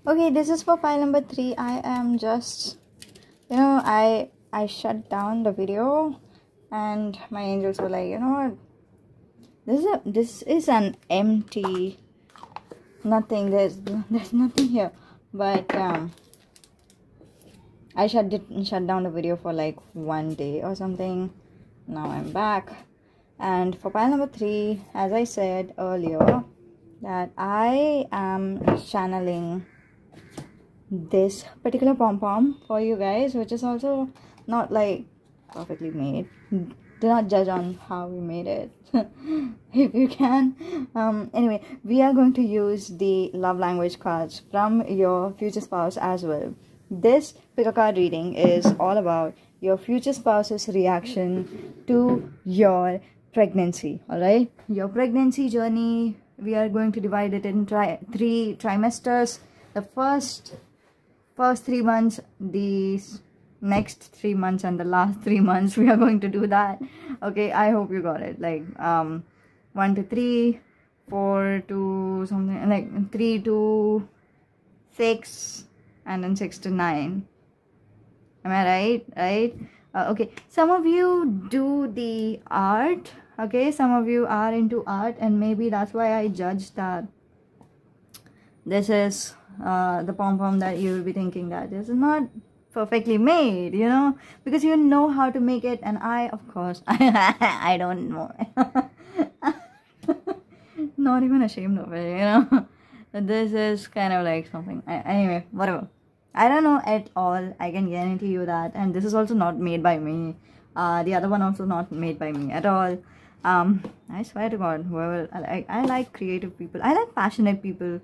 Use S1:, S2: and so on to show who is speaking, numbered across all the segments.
S1: Okay, this is for pile number 3. I am just, I shut down the video, and my angels were like, what? This is an empty nothing. There's nothing here. But I shut down the video for like 1 day or something. Now I'm back, and for pile number 3, as I said earlier, that I am channeling this particular pom-pom for you guys, which is also not like perfectly made. Do not judge on how we made it if you can. Anyway, we are going to use the love language cards from your future spouse as well. This pick a card reading is all about your future spouse's reaction to your pregnancy. All right, your pregnancy journey, we are going to divide it in 3 trimesters. The first 3 months, the next 3 months, and the last 3 months. We are going to do that. Okay, I hope you got it. Like 1 to 3, 4 to something, like 3 to 6, and then 6 to 9. Am I right? Okay, some of you do the art. Okay, some of you are into art, and maybe that's why I judged that this is the pom-pom, that you will be thinking that this is not perfectly made, because you know how to make it, and I, of course, I don't know. Not even ashamed of it, This is kind of like something. Anyway, whatever. I don't know at all. I can guarantee you that. And this is also not made by me. The other one also not made by me at all. I swear to God, whoever, I like creative people. I like passionate people.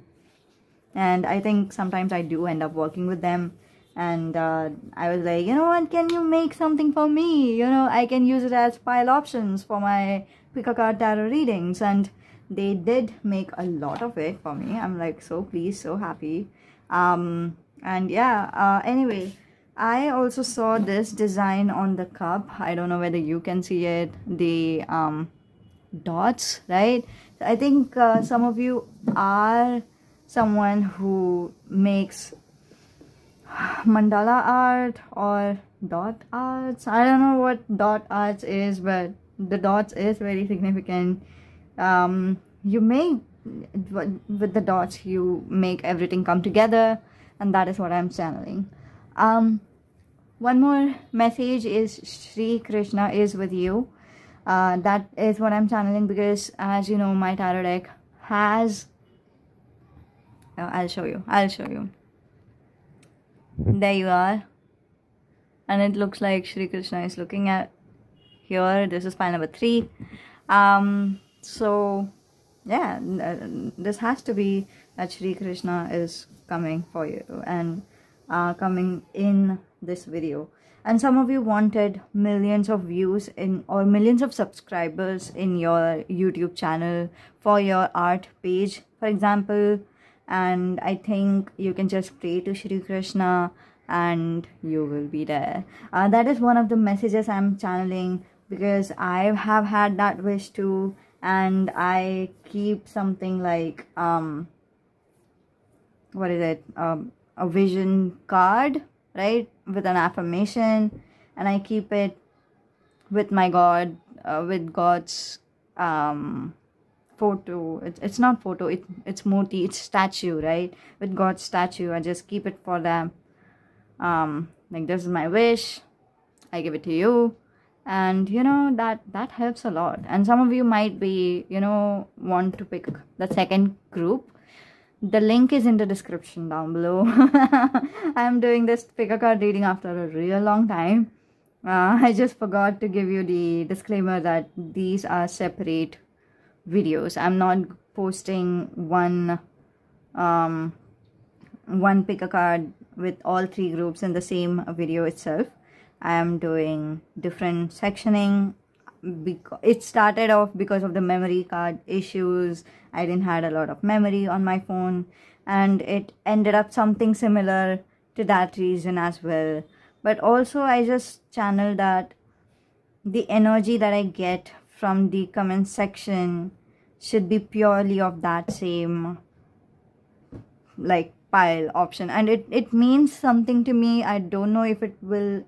S1: And I think sometimes I do end up working with them. And I was like, you know what, can you make something for me? I can use it as pile options for my pick a card tarot readings. And they did make a lot of it for me. I'm like so pleased, so happy. And yeah, anyway, I also saw this design on the cup. I don't know whether you can see it. The dots, right? I think some of you are someone who makes mandala art or dot arts. I don't know what dot arts is, but the dots is very significant. You make, with the dots, you make everything come together, and that is what I'm channeling. One more message is Shri Krishna is with you. That is what I'm channeling, because as you know, my tarot deck has, I'll show you. There you are, and it looks like Shri Krishna is looking at here. This is pile number 3. So yeah, this has to be that Shri Krishna is coming for you and coming in this video. And some of you wanted millions of views or millions of subscribers in your YouTube channel for your art page, for example. And I think you can just pray to Shri Krishna and you will be there. That is one of the messages I'm channeling, because I have had that wish too. And I keep something like, what is it? A vision card, right? With an affirmation. And I keep it with my God, with God's photo. It's not photo, it's murti, it's statue, right? With God's statue. I just keep it for them. Like, this is my wish, I give it to you. And that helps a lot. And some of you might be want to pick the second group. The link is in the description down below. I'm doing this pick a card reading after a real long time. I just forgot to give you the disclaimer that these are separate videos. I'm not posting one pick a card with all 3 groups in the same video itself. I am doing different sectioning. It started off because of the memory card issues. I didn't had a lot of memory on my phone, and it ended up something similar to that reason as well. But also I just channel that the energy that I get from the comment section should be purely of that same like pile option, and it means something to me. I don't know if it will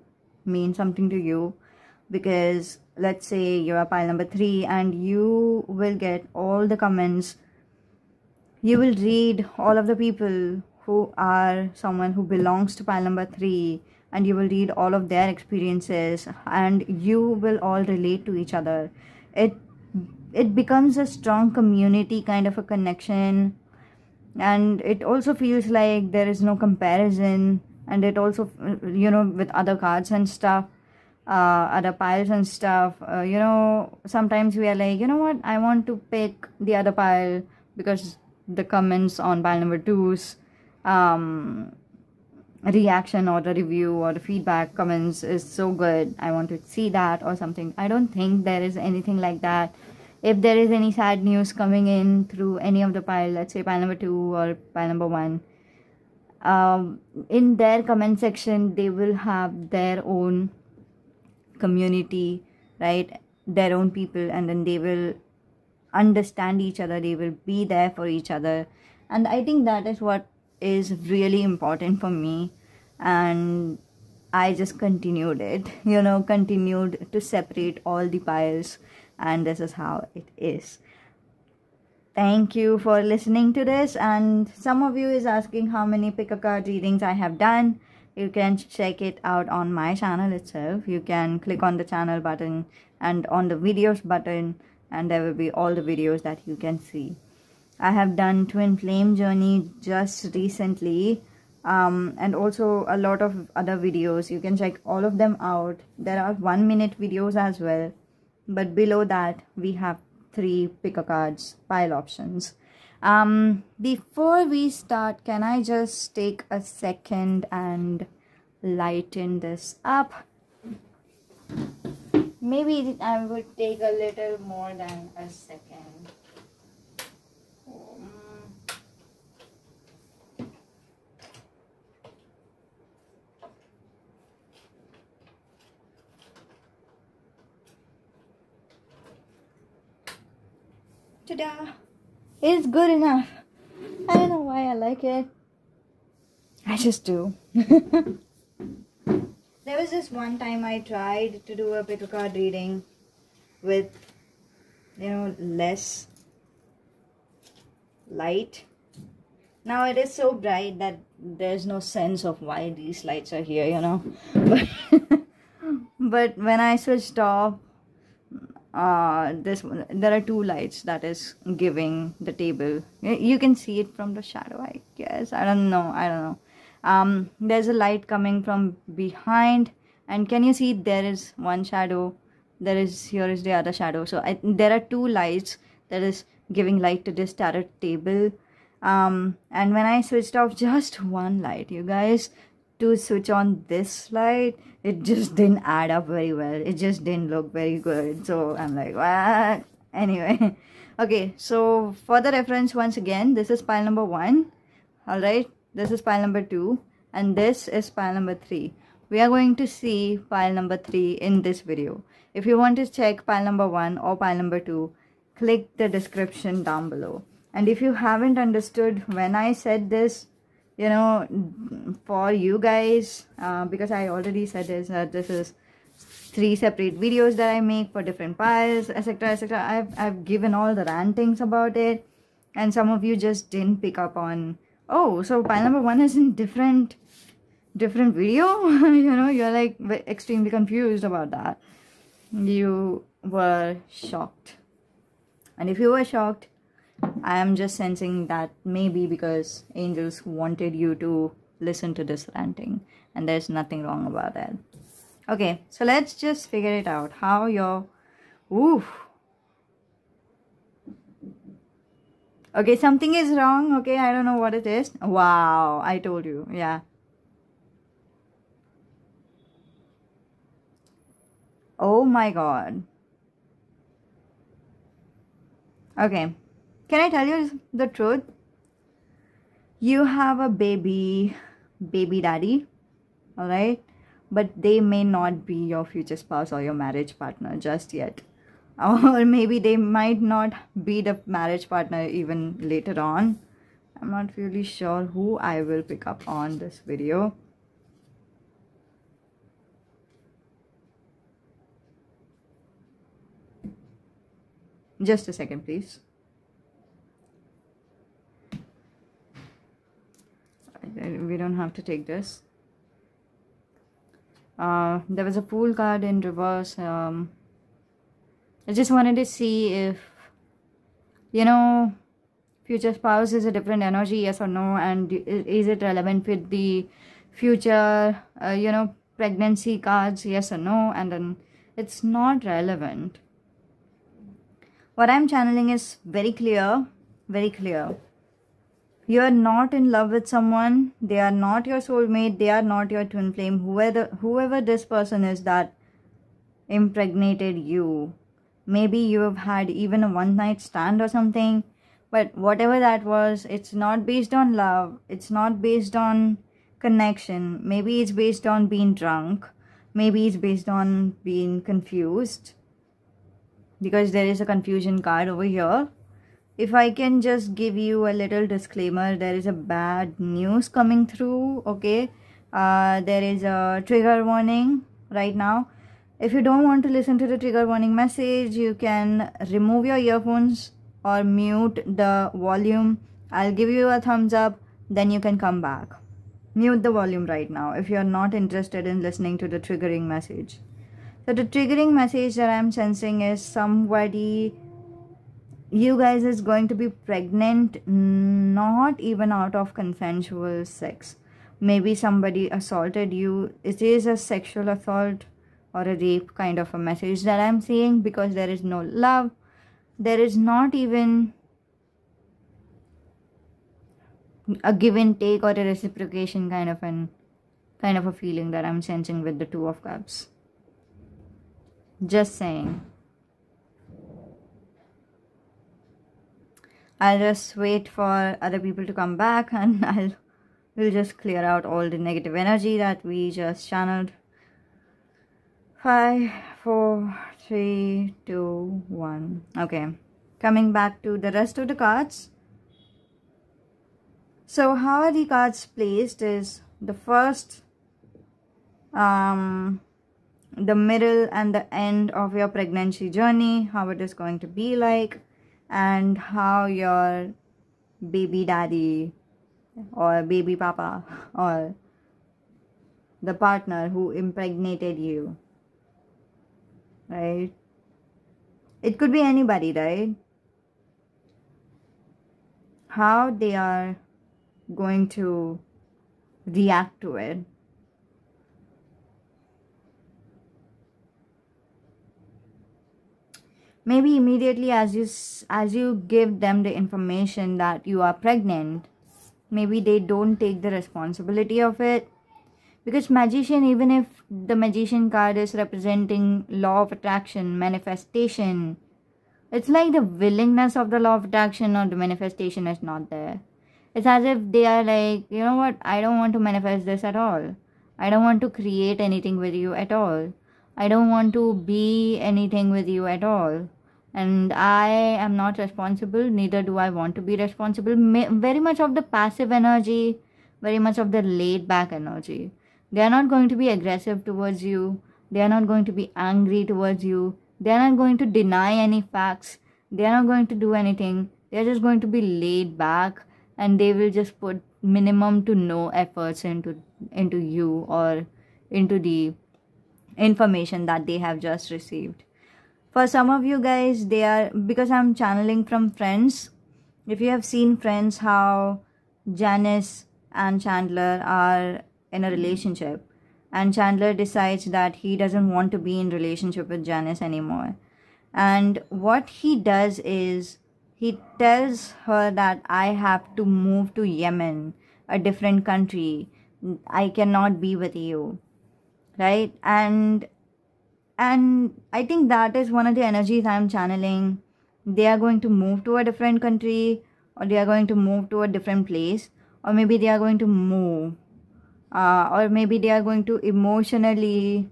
S1: mean something to you, because let's say you're pile number 3 and you will get all the comments. You will read all of the people who are someone who belongs to pile number 3, and you will read all of their experiences, and you will all relate to each other. It becomes a strong community kind of a connection, and it also feels like there is no comparison. And it also, you know, with other cards and stuff, other piles and stuff, you know, sometimes we are like, you know what, I want to pick the other pile because the comments on pile number 2's reaction or the review or the feedback comments is so good, I want to see that or something. I don't think there is anything like that. If there is any sad news coming in through any of the pile, let's say pile number 2 or pile number 1, in their comment section they will have their own community, right, their own people, and then they will understand each other, they will be there for each other. And I think that is what is really important for me, and I just continued it, you know, continued to separate all the piles, and this is how it is. Thank you for listening to this. And some of you is asking how many pick a card readings I have done. You can check it out on my channel itself. You can click on the channel button and on the videos button, and there will be all the videos that you can see. I have done twin flame journey just recently, and also a lot of other videos. You can check all of them out. There are 1-minute videos as well, but below that we have 3 pick a cards pile options. Before we start, can I just take a second and lighten this up? Maybe I would take a little more than a second. Ta-da! It's good enough. I don't know why I like it. I just do. There was this one time I tried to do a pick a card reading with, you know, less light. Now it is so bright that there's no sense of why these lights are here, you know. But when I switched off, there are 2 lights that is giving the table. You can see it from the shadow, I guess. I don't know. There's a light coming from behind, and can you see there is one shadow, here is the other shadow. So there are 2 lights that is giving light to this tarot table. And when I switched off just one light, you guys, to switch on this light, it just didn't add up very well. It just didn't look very good. So I'm like, what? Anyway, okay, so for the reference, once again, this is pile number 1. All right, this is pile number 2, and this is pile number 3. We are going to see pile number 3 in this video. If you want to check pile number 1 or pile number 2, click the description down below. And if you haven't understood when I said this, you know, for you guys, because I already said this, this is 3 separate videos that I make for different piles, etc, etc. I've given all the rantings about it, and some of you just didn't pick up on, oh, so pile number 1 is in different video. You know, you're like extremely confused about that. You were shocked, and if you were shocked, I am just sensing that maybe because angels wanted you to listen to this ranting, and there's nothing wrong about that. Okay, so let's just figure it out. How your... Oof. Okay, something is wrong. Okay, I don't know what it is. Wow, I told you. Yeah. Oh my god. Okay. Can I tell you the truth? You have a baby daddy, alright? But they may not be your future spouse or your marriage partner just yet. Or maybe they might not be the marriage partner even later on. I'm not really sure who I will pick up on this video. Just a second, please. We don't have to take this. There was a Fool card in reverse. I just wanted to see if, future spouse is a different energy, yes or no, and is it relevant with the future, pregnancy cards, yes or no, and then it's not relevant. What I'm channeling is very clear, very clear. You're not in love with someone. They are not your soulmate. They are not your twin flame. Whoever this person is that impregnated you. Maybe you have had even a one-night stand or something. But whatever that was, it's not based on love. It's not based on connection. Maybe it's based on being drunk. Maybe it's based on being confused. Because there is a confusion card over here. If I can just give you a little disclaimer, there is a bad news coming through, okay? There is a trigger warning right now. If you don't want to listen to the trigger warning message, you can remove your earphones or mute the volume. I'll give you a thumbs up, then you can come back. Mute the volume right now if you're not interested in listening to the triggering message. So the triggering message that I'm sensing is somebody, you guys is going to be pregnant, not even out of consensual sex. Maybe somebody assaulted you. It is a sexual assault or a rape kind of a message that I'm seeing, because there is no love. There is not even a give and take or a reciprocation kind of a feeling that I'm sensing with the Two of Cups. Just saying. I'll just wait for other people to come back, and we'll just clear out all the negative energy that we just channeled. 5, 4, 3, 2, 1. Okay. Coming back to the rest of the cards. So how are the cards placed is the first, the middle and the end of your pregnancy journey, how it is going to be like, and how your baby daddy or baby papa or the partner who impregnated you, right? It could be anybody, right? How they are going to react to it. Maybe immediately as you give them the information that you are pregnant, maybe they don't take the responsibility of it. Because magician, even if the magician card is representing law of attraction, manifestation, it's like the willingness of the law of attraction or the manifestation is not there. It's as if they are like, you know what, I don't want to manifest this at all. I don't want to create anything with you at all. I don't want to be anything with you at all. And I am not responsible, neither do I want to be responsible. Very much of the passive energy, very much of the laid back energy. They are not going to be aggressive towards you. They are not going to be angry towards you. They are not going to deny any facts. They are not going to do anything. They are just going to be laid back, and they will just put minimum to no efforts into you or into the information that they have just received. For some of you guys, they are, because I'm channeling from Friends. If you have seen Friends, how Janice and Chandler are in a relationship, and Chandler decides that he doesn't want to be in relationship with Janice anymore. And what he does is, he tells her that I have to move to Yemen, a different country. I cannot be with you, right? And I think that is one of the energies I'm channeling. They are going to move to a different country, or they are going to move to a different place, or maybe they are going to move, or maybe they are going to emotionally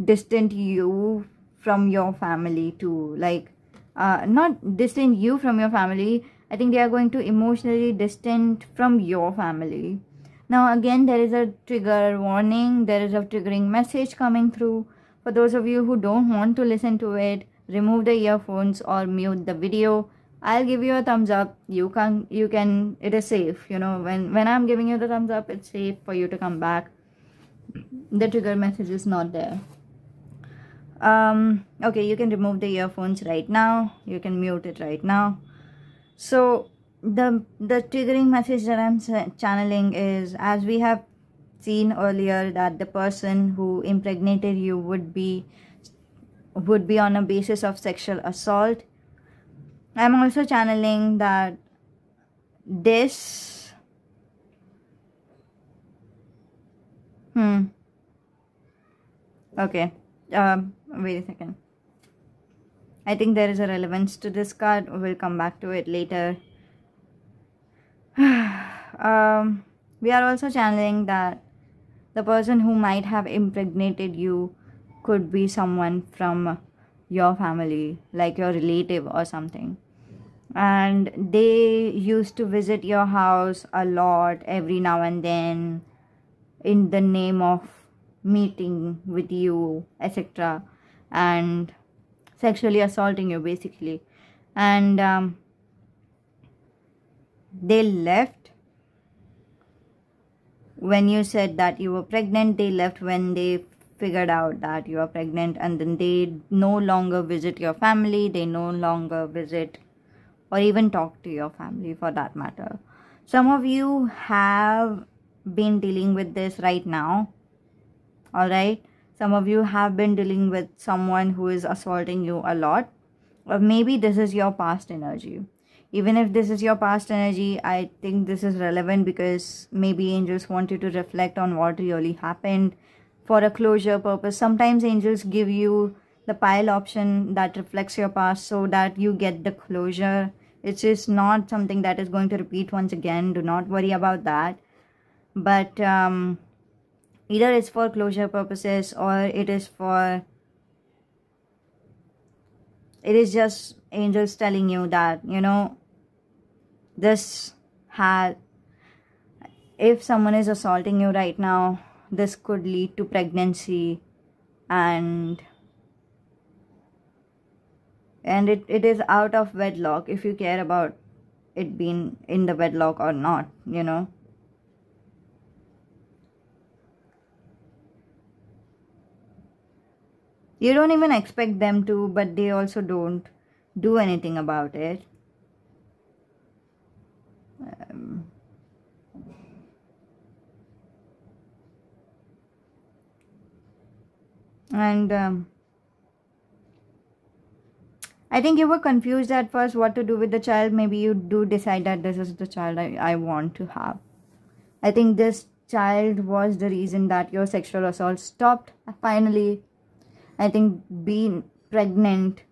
S1: distant you from your family too. Like, not distant you from your family, I think they are going to emotionally distant from your family. Now again, there is a trigger warning, there is a triggering message coming through. For those of you who don't want to listen to it, remove the earphones or mute the video. I'll give you a thumbs up. You can, it is safe. You know, when I'm giving you the thumbs up, it's safe for you to come back. The trigger message is not there. Okay, you can remove the earphones right now. You can mute it right now. So the triggering message that I'm channeling is, as we have seen earlier, that the person who impregnated you would be on a basis of sexual assault. I'm also channeling that this okay, wait a second. I think there is a relevance to this card. We'll come back to it later. We are also channeling that the person who might have impregnated you could be someone from your family, like your relative or something. And they used to visit your house a lot, every now and then, in the name of meeting with you, etc. and sexually assaulting you, basically. And they left when you said that you were pregnant. They left when they figured out that you are pregnant, and then they no longer visit your family. They no longer visit or even talk to your family, for that matter. Some of you have been dealing with this right now. All right, some of you have been dealing with someone who is assaulting you a lot, or maybe this is your past energy. Even if this is your past energy, I think this is relevant because maybe angels want you to reflect on what really happened for a closure purpose. Sometimes angels give you the pile option that reflects your past so that you get the closure. It is not something that is going to repeat once again. Do not worry about that. But either it's for closure purposes, or it is just angels telling you that, you know, if someone is assaulting you right now, this could lead to pregnancy, and it is out of wedlock, if you care about it being in the wedlock or not, you know. You don't even expect them to, but they also don't do anything about it. I think you were confused at first what to do with the child. Maybe you do decide that this is the child I want to have. I think this child was the reason that your sexual assault stopped finally. I think being pregnant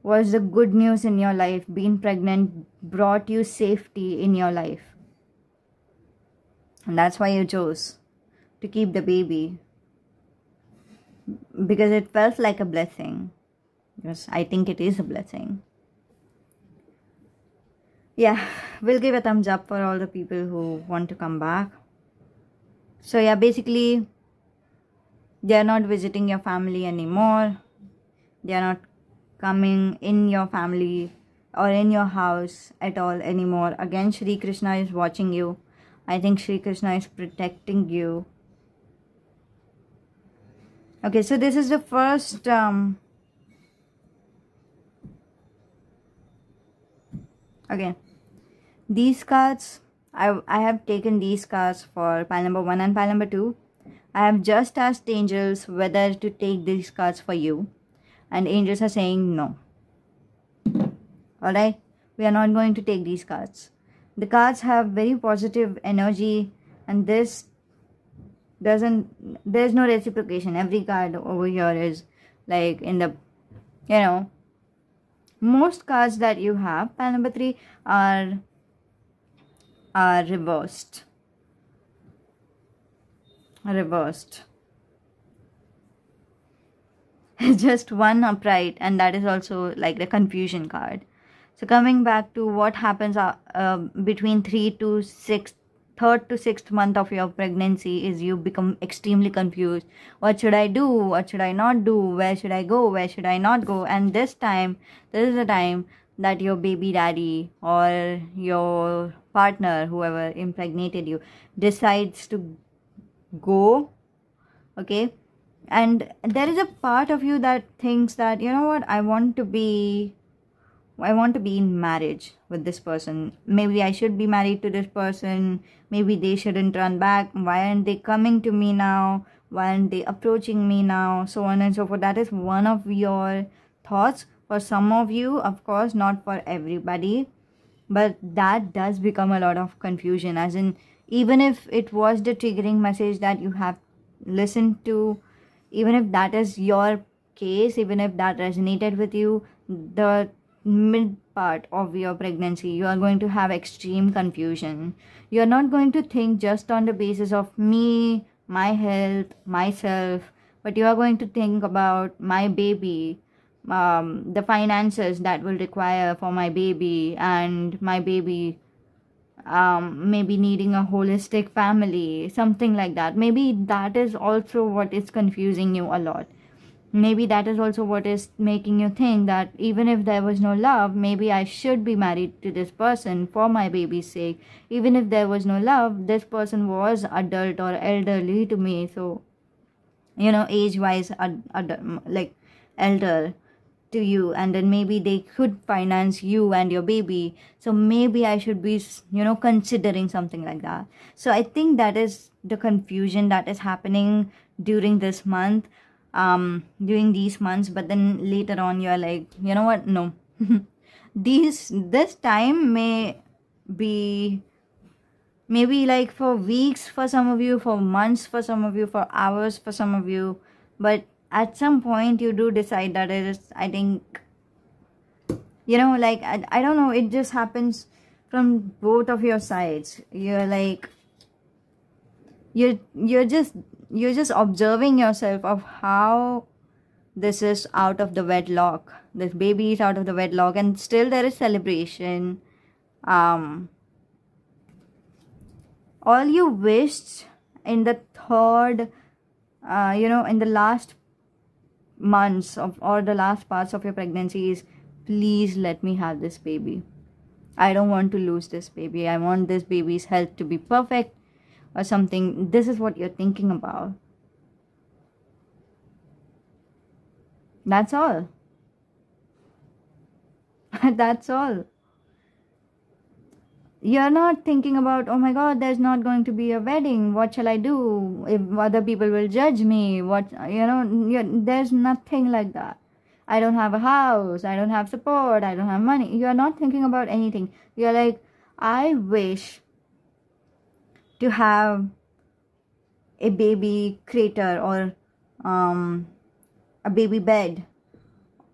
S1: was the good news in your life. Being pregnant brought you safety in your life. And that's why you chose to keep the baby. Because it felt like a blessing. Yes, I think it is a blessing. Yeah, we'll give a thumbs up for all the people who want to come back. So yeah, basically, they are not visiting your family anymore. They are not coming in your family or in your house at all anymore. Again, Shri Krishna is watching you. I think Shri Krishna is protecting you. Okay, so this is the first okay, these cards, I have taken these cards for pile number 1 and pile number 2. I have just asked angels whether to take these cards for you, and angels are saying no. Alright, we are not going to take these cards. The cards have very positive energy, and there's no reciprocation. Every card over here is like in the, you know, most cards that you have, pile number 3, are reversed. Just one upright, and that is also like the confusion card. So coming back to what happens between third to sixth month of your pregnancy is you become extremely confused. What should I do? What should I not do? Where should I go? Where should I not go? And this is the time that your baby daddy or your partner, whoever impregnated you, decides to go. Okay, and there is a part of you that thinks that, you know what, I want to be in marriage with this person. Maybe I should be married to this person. Maybe they shouldn't run back. Why aren't they coming to me now? Why aren't they approaching me now? So on and so forth. That is one of your thoughts. For some of you, of course, not for everybody, but that does become a lot of confusion. As in, even if it was the triggering message that you have listened to, even if that is your case, even if that resonated with you, the mid part of your pregnancy, you are going to have extreme confusion. You are not going to think just on the basis of me, my health, myself, but you are going to think about my baby, the finances that will require for my baby, and my baby maybe needing a holistic family, something like that. Maybe that is also what is confusing you a lot. Maybe that is also what is making you think that even if there was no love, maybe I should be married to this person for my baby's sake. Even if there was no love, this person was adult or elderly to me, so, you know, age-wise, like elder to you, and then maybe they could finance you and your baby, so maybe I should be, you know, considering something like that. So I think that is the confusion that is happening during this month, during these months. But then later on you're like, you know what, no. This time may be maybe like for weeks for some of you, for months for some of you, for hours for some of you, but at some point you do decide that it is, I think, you know, like, I don't know, it just happens from both of your sides. You're like, you're just observing yourself of how this is out of the wedlock, this baby is out of the wedlock, and still there is celebration. All you wished in the third, you know, in the last months of, or the last parts of your pregnancy is, please let me have this baby. I don't want to lose this baby. I want this baby's health to be perfect or something. This is what you're thinking about. That's all. That's all. You're not thinking about, oh my god, there's not going to be a wedding, what shall I do, if other people will judge me, what, you know, there's nothing like that. I don't have a house, I don't have support, I don't have money. You're not thinking about anything. You're like, I wish to have a baby crater, or a baby bed,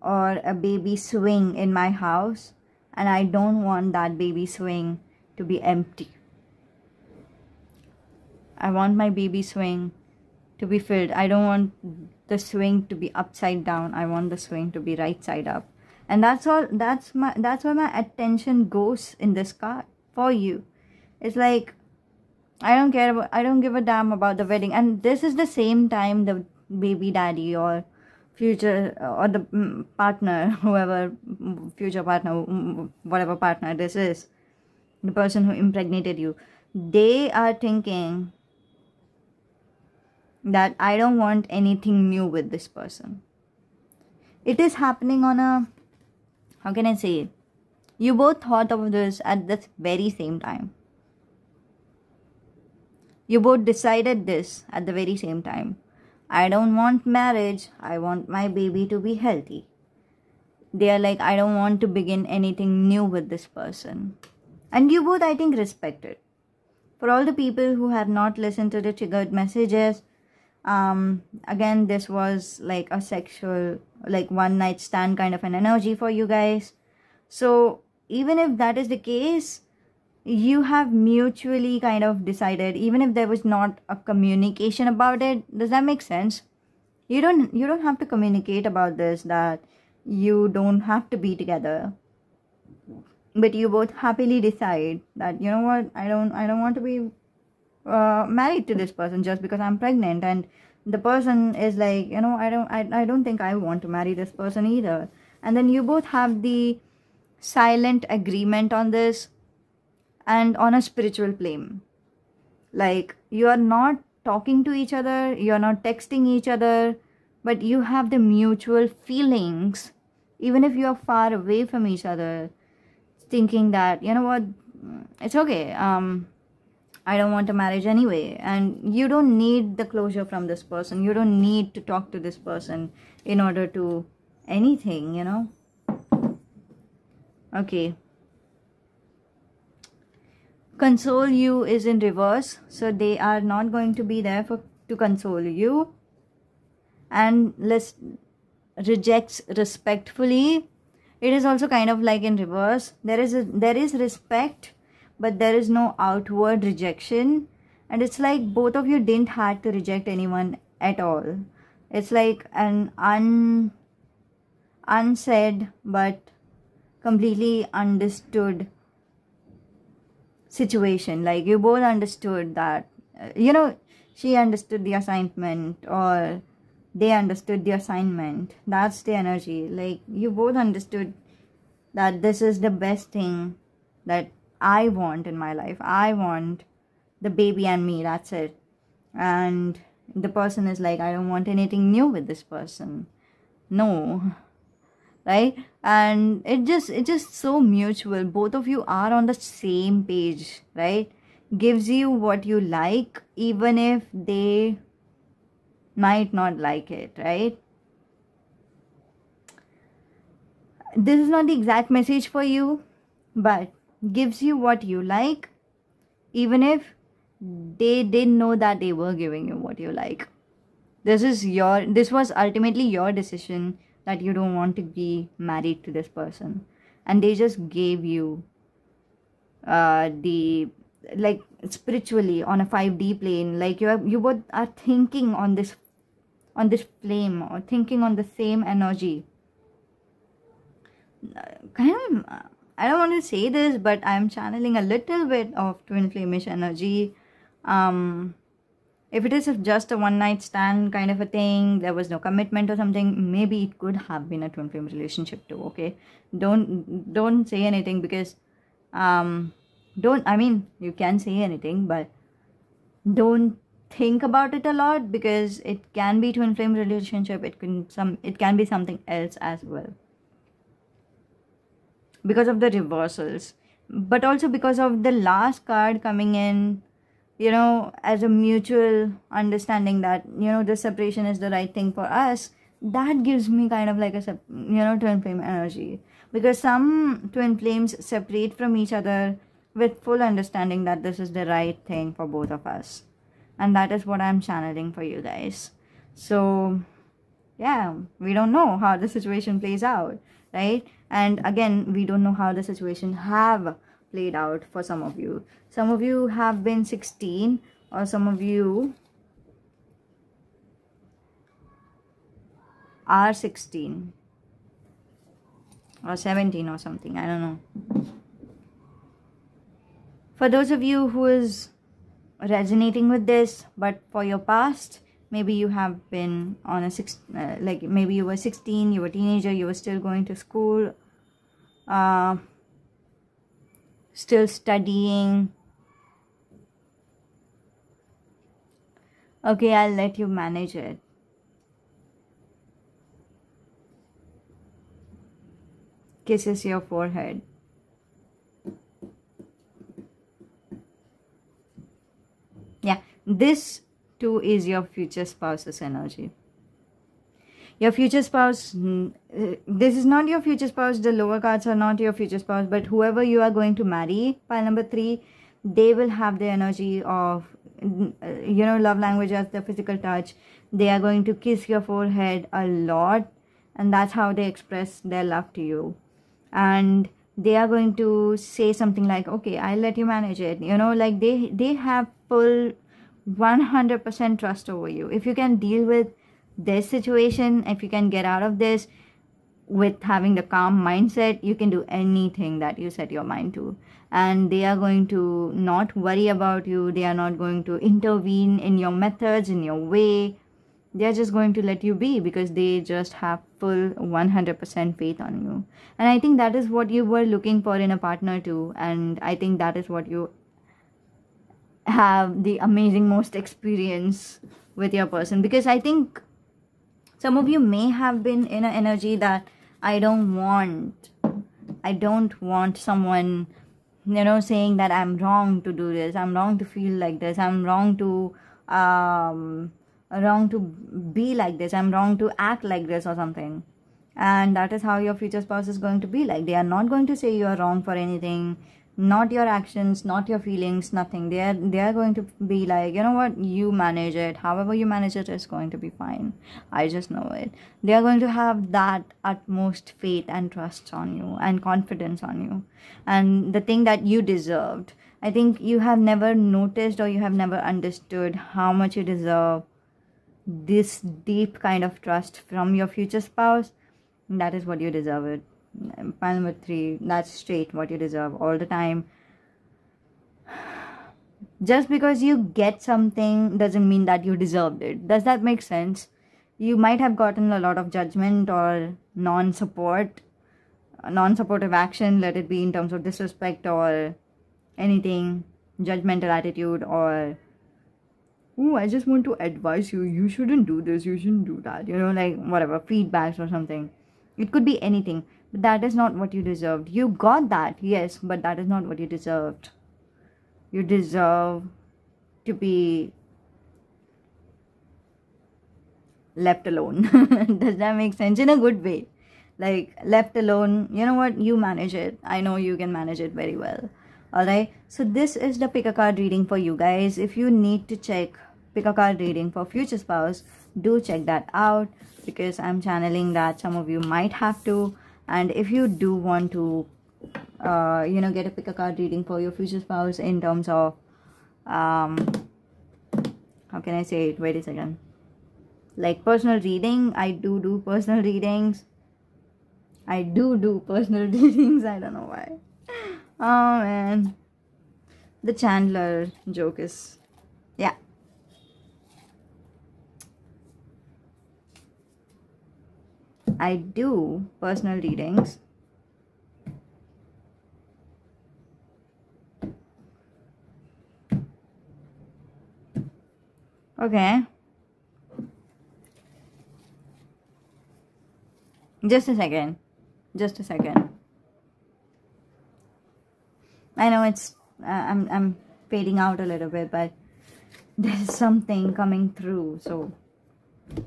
S1: or a baby swing in my house, and I don't want that baby swing to be empty. I want my baby swing to be filled. I don't want the swing to be upside down. I want the swing to be right side up. And that's all. That's where my attention goes in this card for you. It's like, I don't give a damn about the wedding. And this is the same time the baby daddy or future, or the partner, whoever, future partner, whatever partner this is, the person who impregnated you, they are thinking that I don't want anything new with this person. It is happening on a, how can I say, you both thought of this at the very same time. You both decided this at the very same time. I don't want marriage, I want my baby to be healthy. They are like, I don't want to begin anything new with this person. And you both, I think, respect it. For all the people who have not listened to the triggered messages, again, this was like a sexual, like one night stand kind of an energy for you guys. So even if that is the case, you have mutually kind of decided, even if there was not a communication about it. Does that make sense? You don't have to communicate about this, that you don't have to be together. but you both happily decide that, you know what, I don't want to be married to this person just because I'm pregnant, and the person is like, you know, I don't think I want to marry this person either. And then you both have the silent agreement on this, and on a spiritual plane, like you are not talking to each other, you're not texting each other, but you have the mutual feelings, even if you're far away from each other, thinking that, you know what, it's okay, I don't want a marriage anyway. And you don't need the closure from this person, you don't need to talk to this person in order to anything, you know. Okay, console you is in reverse, so they are not going to be there to console you. And let's rejects respectfully, it is also kind of like in reverse. There is respect, but there is no outward rejection, and it's like both of you didn't had to reject anyone at all. It's like an unsaid but completely understood situation. Like you both understood that, you know, she understood the assignment, or they understood the assignment. That's the energy. Like you both understood that this is the best thing that I want in my life. I want the baby and me, that's it. And the person is like, I don't want anything new with this person. No, right? And it's just so mutual. Both of you are on the same page, right? Gives you what you like, even if they might not like it, right? This is not the exact message for you, but gives you what you like, even if they didn't know that they were giving you what you like. This was ultimately your decision that you don't want to be married to this person, and they just gave you the, like, spiritually on a 5D plane, like you both are thinking on this flame, or thinking on the same energy. Kind of, I don't want to say this, but I'm channeling a little bit of twin flamish energy. If it is just a one night stand kind of a thing, there was no commitment or something, maybe it could have been a twin flame relationship too. Okay, don't say anything, because you can say anything, but don't think about it a lot, because it can be twin flame relationship, it can be something else as well, because of the reversals, but also because of the last card coming in, you know, as a mutual understanding that, you know, the separation is the right thing for us. That gives me kind of like a, you know, twin flame energy, because some twin flames separate from each other with full understanding that this is the right thing for both of us. And that is what I'm channeling for you guys. So yeah, we don't know how the situation plays out, right? And again, we don't know how the situation have played out for some of you. Some of you have been 16, or some of you are 16 or 17 or something, I don't know. For those of you who is resonating with this, but for your past, maybe you have been on a like maybe you were 16, you were a teenager, you were still going to school, still studying. Okay, I'll let you manage it. Kisses your forehead. Yeah, this too is your future spouse's energy. Your future spouse, this is not your future spouse, the lower cards are not your future spouse, but whoever you are going to marry, pile number 3, they will have the energy of, you know, love language as the physical touch. They are going to kiss your forehead a lot, and that's how they express their love to you. And they are going to say something like, okay, I'll let you manage it, you know, like they have full 100% trust over you. If you can deal with this situation, if you can get out of this, with having the calm mindset, you can do anything that you set your mind to. And they are going to not worry about you. They are not going to intervene in your methods, in your way. They are just going to let you be, because they just have full 100% faith on you. And I think that is what you were looking for in a partner too. And I think that is what you have the amazing most experience with your person. Because I think some of you may have been in an energy that I don't want someone, you know, saying that I'm wrong to do this, I'm wrong to feel like this, I'm wrong to be like this, I'm wrong to act like this or something. And that is how your future spouse is going to be like. They are not going to say you are wrong for anything, not your actions, not your feelings, nothing. They are going to be like, you know what, you manage it. However you manage it is going to be fine. I just know it. They are going to have that utmost faith and trust on you and confidence on you. And the thing that you deserved, I think you have never noticed, or you have never understood how much you deserve this deep kind of trust from your future spouse. That is what you deserve it. Pile number 3, that's straight what you deserve all the time. Just because you get something doesn't mean that you deserved it. Does that make sense? You might have gotten a lot of judgment or non-supportive action, let it be in terms of disrespect or anything, judgmental attitude, or oh, I just want to advise you, you shouldn't do this, you shouldn't do that, you know, like whatever, feedbacks or something. It could be anything, but that is not what you deserved. You got that, yes, but that is not what you deserved. You deserve to be left alone. Does that make sense? In a good way. Like, left alone, you know what, you manage it. I know you can manage it very well. Alright, so this is the pick a card reading for you guys. If you need to pick a card reading for future spouse, do check that out, because I'm channeling that some of you might have to. And if you do want to you know, get a pick a card reading for your future spouse in terms of how can I say it, wait a second, like personal reading, I do personal readings. I do personal readings. I don't know why. Oh man, the Chandler joke is, yeah. I do personal readings. Okay. Just a second. I know it's I'm fading out a little bit, but there's something coming through, so it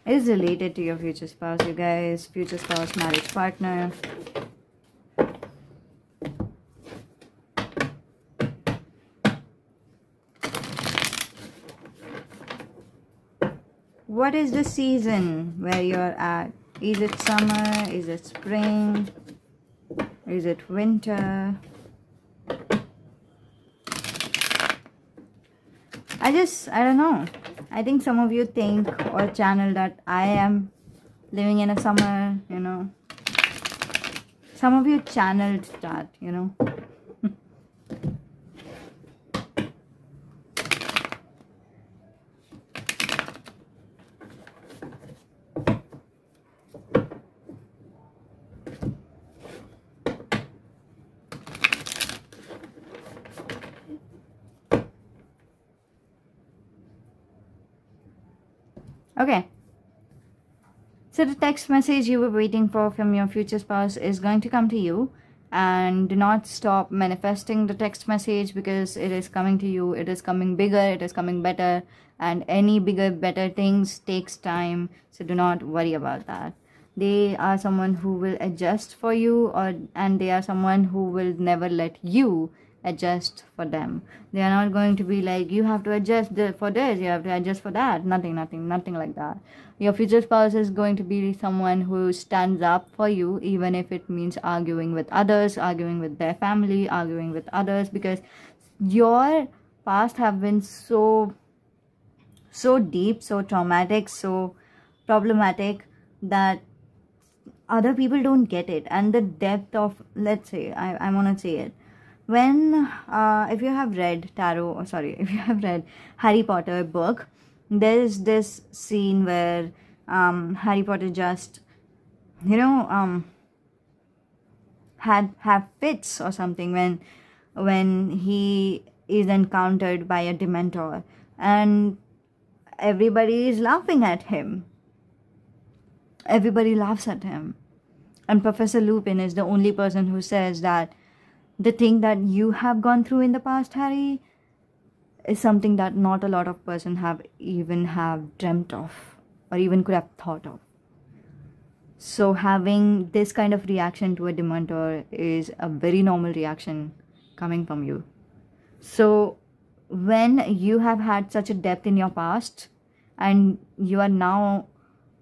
S1: is related to your future spouse, you guys. Future spouse, marriage partner. What is the season where you're at? Is it summer? Is it spring? Is it winter? I don't know. I think some of you think or channel that I am living in a summer, you know. Some of you channeled that, you know. Okay, so the text message you were waiting for from your future spouse is going to come to you, and do not stop manifesting the text message, because it is coming to you. It is coming bigger, it is coming better, and any bigger, better things takes time, so do not worry about that. They are someone who will adjust for you, and they are someone who will never let you adjust for them. They are not going to be like, you have to adjust for this, you have to adjust for that. Nothing like that. Your future spouse is going to be someone who stands up for you, even if it means arguing with others, arguing with their family, arguing with others, because your past have been so deep, so traumatic, so problematic, that other people don't get it, and the depth of, let's say, I want to say it, when if you have read if you have read Harry Potter book, there is this scene where Harry Potter just, you know, have fits or something when he is encountered by a Dementor, and everybody is laughing at him. Everybody laughs at him. And Professor Lupin is the only person who says that the thing that you have gone through in the past, Harry, is something that not a lot of person have dreamt of or even could have thought of. So having this kind of reaction to a Dementor is a very normal reaction coming from you. So when you have had such a depth in your past and you are now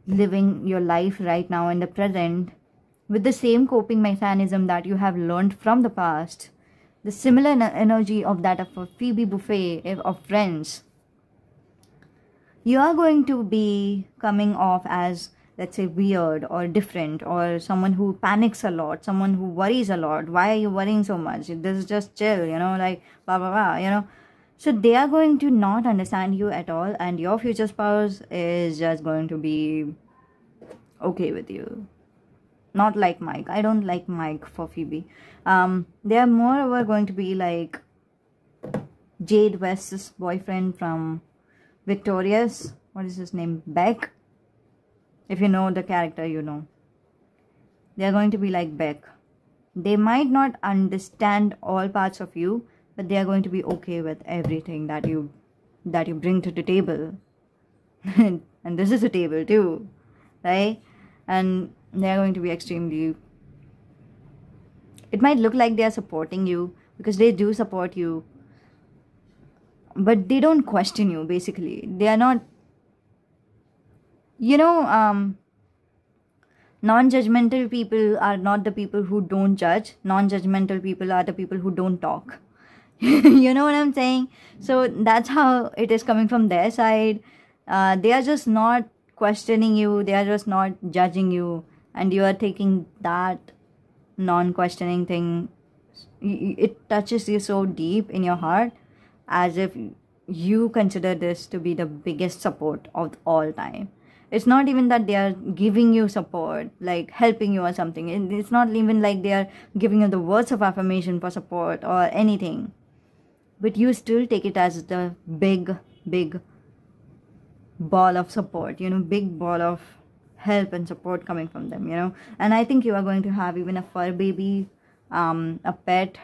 S1: living your life right now in the present with the same coping mechanism that you have learned from the past, the similar energy of that of a Phoebe Buffet of Friends, you are going to be coming off as, let's say, weird or different, or someone who panics a lot, someone who worries a lot. Why are you worrying so much? This is just chill, you know, like blah blah blah, you know. So they are going to not understand you at all, and your future spouse is just going to be okay with you. Not like Mike. I don't like Mike for Phoebe. They are moreover going to be like Jade West's boyfriend from Victorious. What is his name? Beck. If you know the character, you know. They are going to be like Beck. They might not understand all parts of you, but they are going to be okay with everything that you bring to the table. And this is a table too, right? And they are going to be extremely, it might look like they are supporting you, because they do support you, but they don't question you. Basically, they are not, you know, non-judgmental people are not the people who don't judge. Non-judgmental people are the people who don't talk. You know what I'm saying? So that's how it is coming from their side. They are just not questioning you. They are just not judging you. And you are taking that non-questioning thing. It touches you so deep in your heart, as if you consider this to be the biggest support of all time. It's not even that they are giving you support, like helping you or something. It's not even like they are giving you the words of affirmation for support or anything. But you still take it as the big ball of support, you know, big ball of help and support coming from them, you know. And I think you are going to have even a fur baby, a pet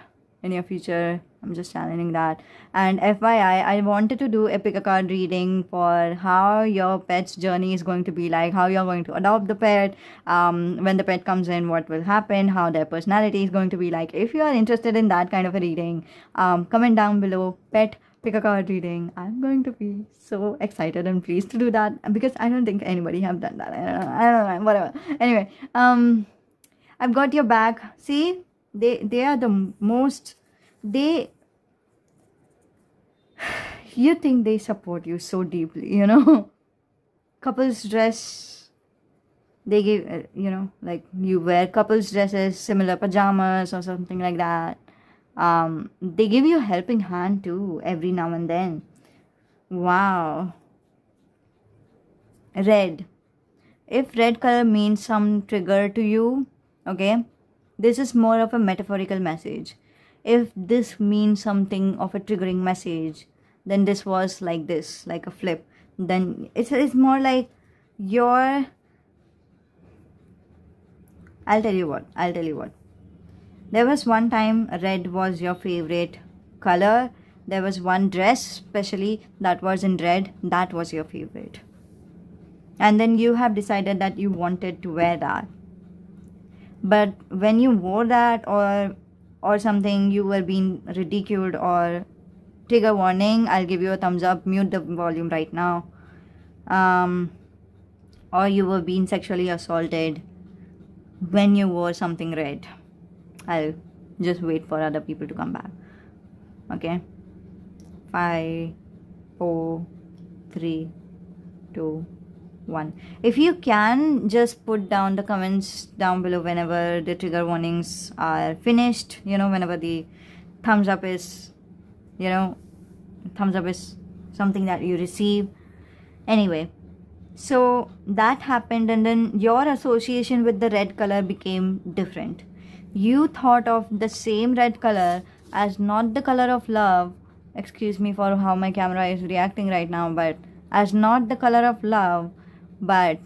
S1: in your future. I'm just channeling that. And FYI, I wanted to do a pick a card reading for how your pet's journey is going to be like, how you're going to adopt the pet, when the pet comes in, what will happen, how their personality is going to be like. If you are interested in that kind of a reading, comment down below, pet pick a card reading. I'm going to be so excited and pleased to do that, because I don't think anybody have done that. I don't know, whatever. Anyway, I've got your back. See, they are the most, you think they support you so deeply, you know. Couples dress, they give, you know, like you wear couples dresses, similar pajamas or something like that. They give you a helping hand too every now and then. Wow. Red. If red color means some trigger to you, okay, this is more of a metaphorical message. If this means something of a triggering message, then this was like this, like a flip. Then it's more like your, I'll tell you what. There was one time red was your favorite color. There was one dress especially that was in red, that was your favorite. And then you have decided that you wanted to wear that. But when you wore that or something, you were being ridiculed or trigger warning. I'll give you a thumbs up, mute the volume right now. Or you were being sexually assaulted when you wore something red. I'll just wait for other people to come back. Okay. 5, 4, 3, 2, one. If you can, just put down the comments down below whenever the trigger warnings are finished, you know, whenever the thumbs up is, you know, thumbs up is something that you receive. Anyway, so that happened, and then your association with the red color became different. You thought of the same red color as not the color of love. Excuse me for how my camera is reacting right now, but as not the color of love, but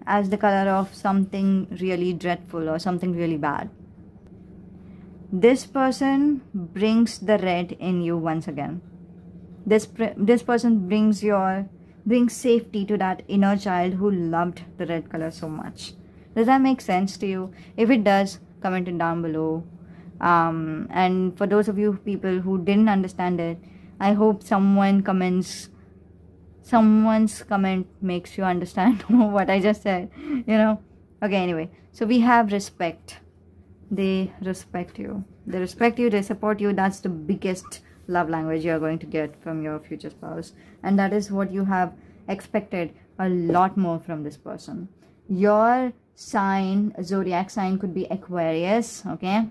S1: as the color of something really dreadful or something really bad. This person brings the red in you once again. This person brings safety to that inner child who loved the red color so much. Does that make sense to you? If it does, comment it down below. And for those of you people who didn't understand it, I hope someone's comment makes you understand what I just said, you know. Okay, anyway, so we have respect. They respect you, they support you. That's the biggest love language you are going to get from your future spouse, and that is what you have expected a lot more from this person. Your sign, zodiac sign, could be Aquarius. Okay,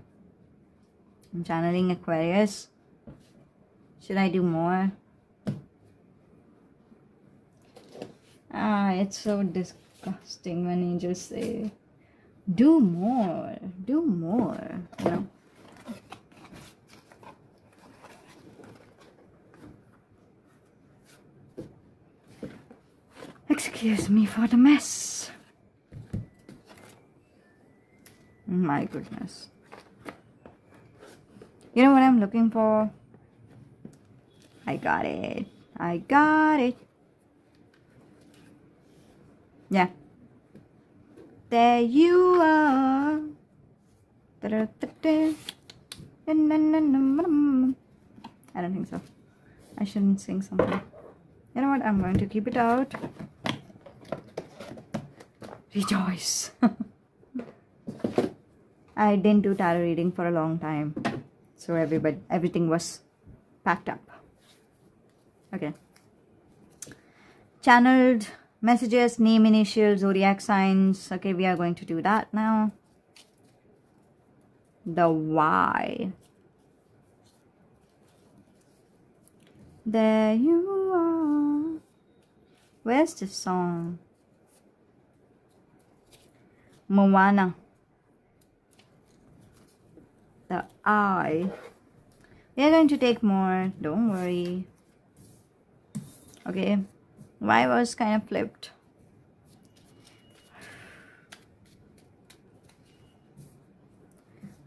S1: I'm channeling Aquarius. Should I do more? It's so disgusting when you just say do more, you know. Excuse me for the mess. My goodness. You know what I'm looking for? I got it. Yeah. There you are. I don't think so. I shouldn't sing something. You know what? I'm going to keep it out. Rejoice. I didn't do tarot reading for a long time, so everything was packed up. Okay. Channeled messages, name, initial, zodiac signs. Okay, we are going to do that now. The why. There you are. Where's the song? Moana. The I. We are going to take more. Don't worry. Okay. Why was kind of flipped.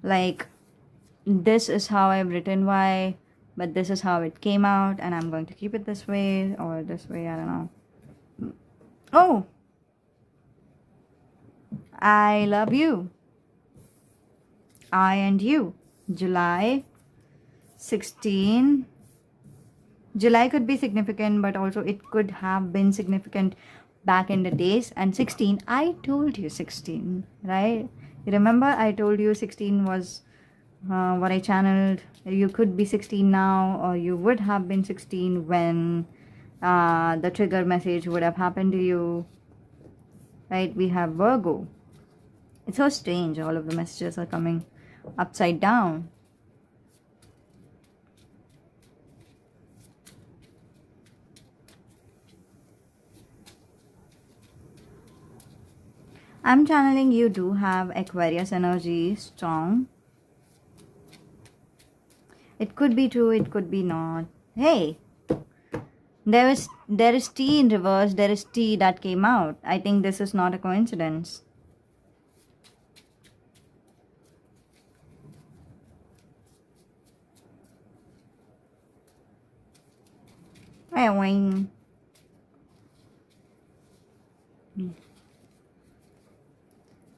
S1: Like, this is how I've written why, but this is how it came out, and I'm going to keep it this way or this way. I don't know. Oh, I love you. I and you. July 16. July could be significant, but also it could have been significant back in the days. And 16, I told you 16, right? You remember I told you 16 was what I channeled. You could be 16 now, or you would have been 16 when the trigger message would have happened to you, right? We have Virgo. It's so strange. All of the messages are coming upside down. I'm channeling you do have Aquarius energy strong. It could be true, it could be not. Hey, there is T in reverse, there is T that came out. I think this is not a coincidence.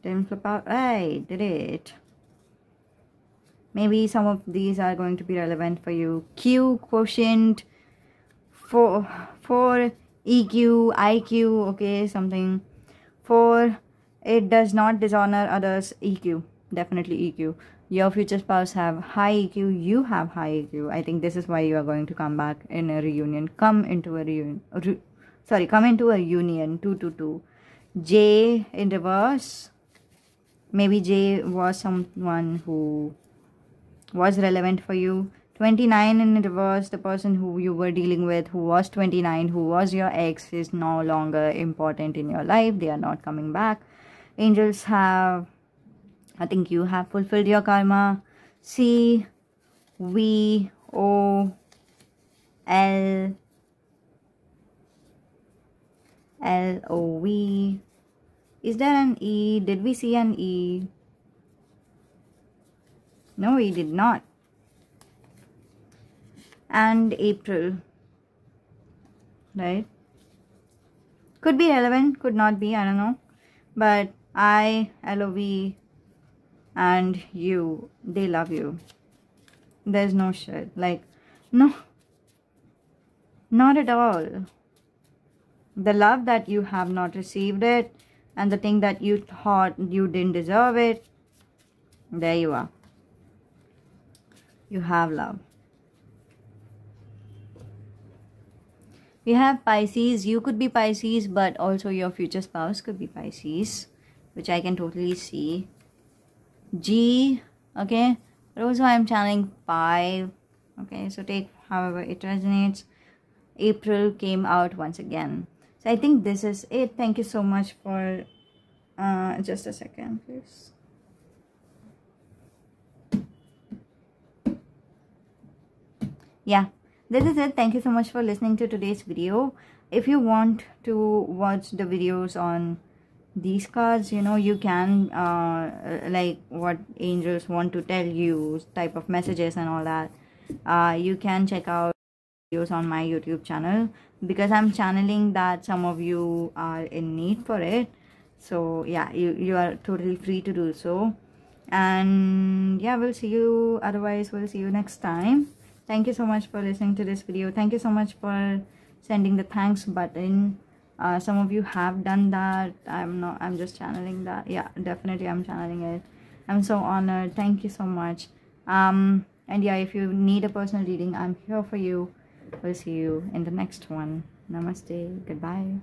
S1: Didn't flip out. Hey, did it. Maybe some of these are going to be relevant for you. Q, quotient, for EQ, IQ, okay, something. For it does not dishonor others, EQ, definitely EQ. Your future spouse have high EQ, you have high EQ. I think this is why you are going to come back in a reunion. Come into a reunion. sorry, come into a union. 2 to 2. J in reverse. Maybe J was someone who was relevant for you. 29 in reverse, the person who you were dealing with, who was 29, who was your ex, is no longer important in your life. They are not coming back. Angels have, I think you have fulfilled your karma. C, V, O, L, L, O, V. Is there an E? Did we see an E? No, we did not. And April, right? Could be relevant, could not be, I don't know. But I, LOV, and you, they love you. There's no shit. Like, no, not at all. The love that you have not received it, and the thing that you thought you didn't deserve it, there you are. You have love. We have Pisces. You could be Pisces, but also your future spouse could be Pisces, which I can totally see. G, okay. But also I'm channeling 5. Okay, so take however it resonates. April came out once again. So I think this is it. Thank you so much for just a second, please. Yeah, this is it. Thank you so much for listening to today's video. If you want to watch the videos on these cards, you know, you can like what angels want to tell you, type of messages and all that, you can check out videos on my YouTube channel, because I'm channeling that some of you are in need for it. So yeah, you are totally free to do so. And yeah, we'll see you, otherwise we'll see you next time. Thank you so much for listening to this video. Thank you so much for sending the thanks button. Some of you have done that. I'm just channeling that. Yeah, definitely I'm channeling it. I'm so honored. Thank you so much. And yeah, if you need a personal reading, I'm here for you. We'll see you in the next one. Namaste. Goodbye.